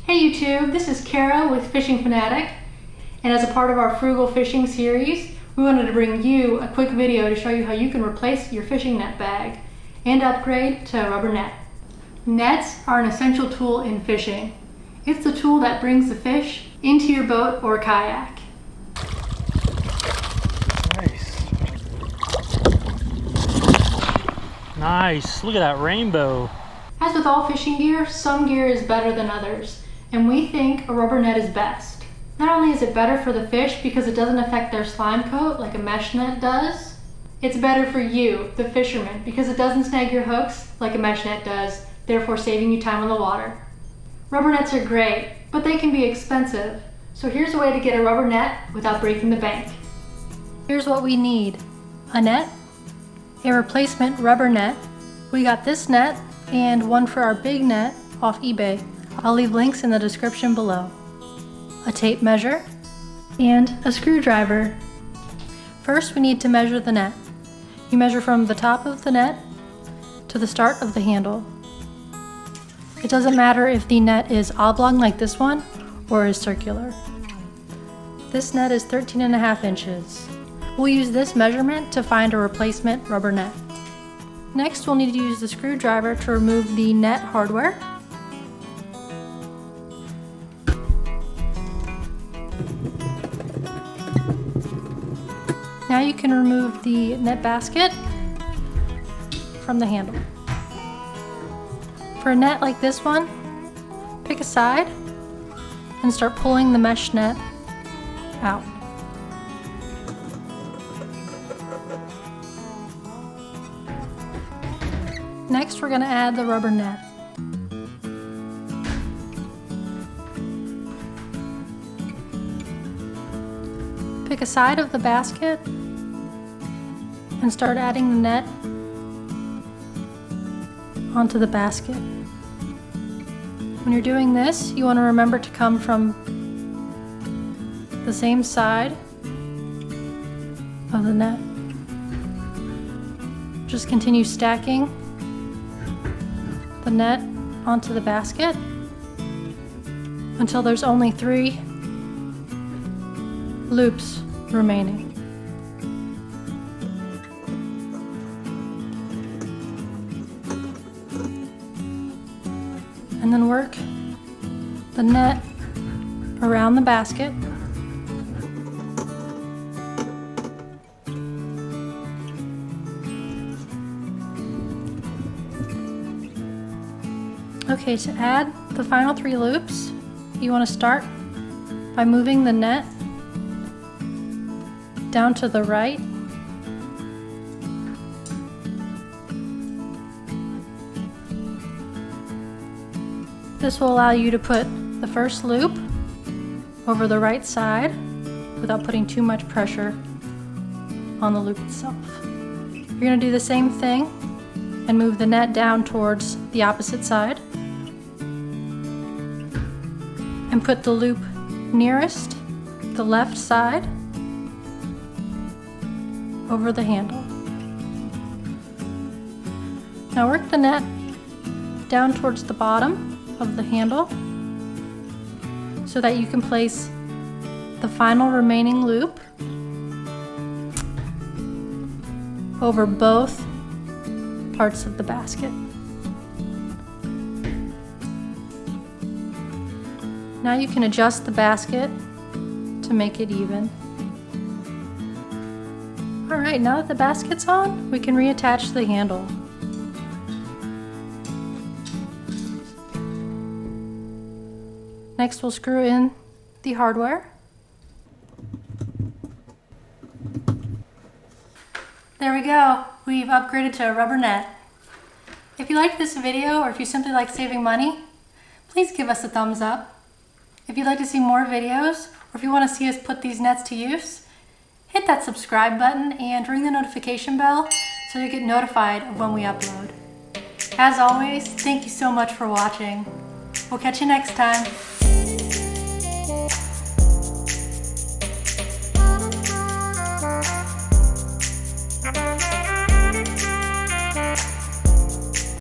Hey YouTube, this is Kara with Fishing Fanatic, and as a part of our Frugal fishing series, we wanted to bring you a quick video to show you how you can replace your fishing net bag and upgrade to a rubber net. Nets are an essential tool in fishing. It's the tool that brings the fish into your boat or kayak. Nice, look at that rainbow. As with all fishing gear, some gear is better than others, and we think a rubber net is best. Not only is it better for the fish because it doesn't affect their slime coat like a mesh net does, it's better for you, the fisherman, because it doesn't snag your hooks like a mesh net does, therefore saving you time on the water. Rubber nets are great, but they can be expensive, so here's a way to get a rubber net without breaking the bank. Here's what we need: a net, a replacement rubber net. We got this net and one for our big net off eBay. I'll leave links in the description below. A tape measure and a screwdriver. First, we need to measure the net. You measure from the top of the net to the start of the handle. It doesn't matter if the net is oblong like this one or is circular. This net is 13.5 inches. We'll use this measurement to find a replacement rubber net. Next, we'll need to use the screwdriver to remove the net hardware. Now you can remove the net basket from the handle. For a net like this one, pick a side and start pulling the mesh net out. Next, we're going to add the rubber net. Pick a side of the basket and start adding the net onto the basket. When you're doing this, you want to remember to come from the same side of the net. Just continue stacking the net onto the basket until there's only 3 loops remaining. And then work the net around the basket. Okay, to add the final 3 loops, you want to start by moving the net down to the right. This will allow you to put the first loop over the right side without putting too much pressure on the loop itself. You're going to do the same thing and move the net down towards the opposite side and put the loop nearest the left side over the handle. Now work the net down towards the bottom of the handle so that you can place the final remaining loop over both parts of the basket. Now you can adjust the basket to make it even. Alright, now that the basket's on, we can reattach the handle. Next, we'll screw in the hardware. There we go. We've upgraded to a rubber net. If you liked this video, or if you simply like saving money, please give us a thumbs up. If you'd like to see more videos, or if you want to see us put these nets to use, hit that subscribe button and ring the notification bell so you get notified of when we upload. As always, thank you so much for watching. We'll catch you next time.